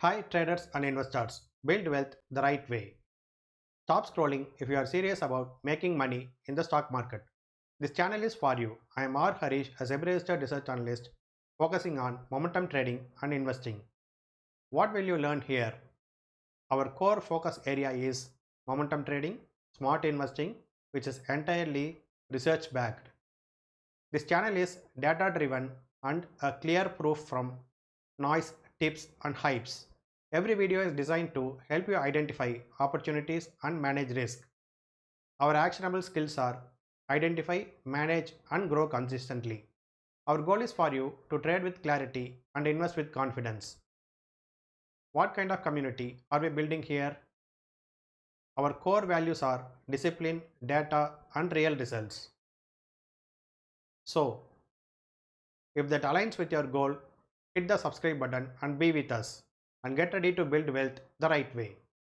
Hi traders and investors, build wealth the right way. Stop scrolling if you are serious about making money in the stock market. This channel is for you. I am Haresh, a SEBI registered research analyst focusing on momentum trading and investing. What will you learn here? Our core focus area is momentum trading, smart investing, which is entirely research backed. This channel is data driven and a clear proof from noise, tips and hypes. Every video is designed to help you identify opportunities and manage risk. Our actionable skills are identify, manage and grow consistently. Our goal is for you to trade with clarity and invest with confidence. What kind of community are we building here? Our core values are discipline, data and real results. So, if that aligns with your goal, hit the subscribe button and be with us and get ready to build wealth the right way.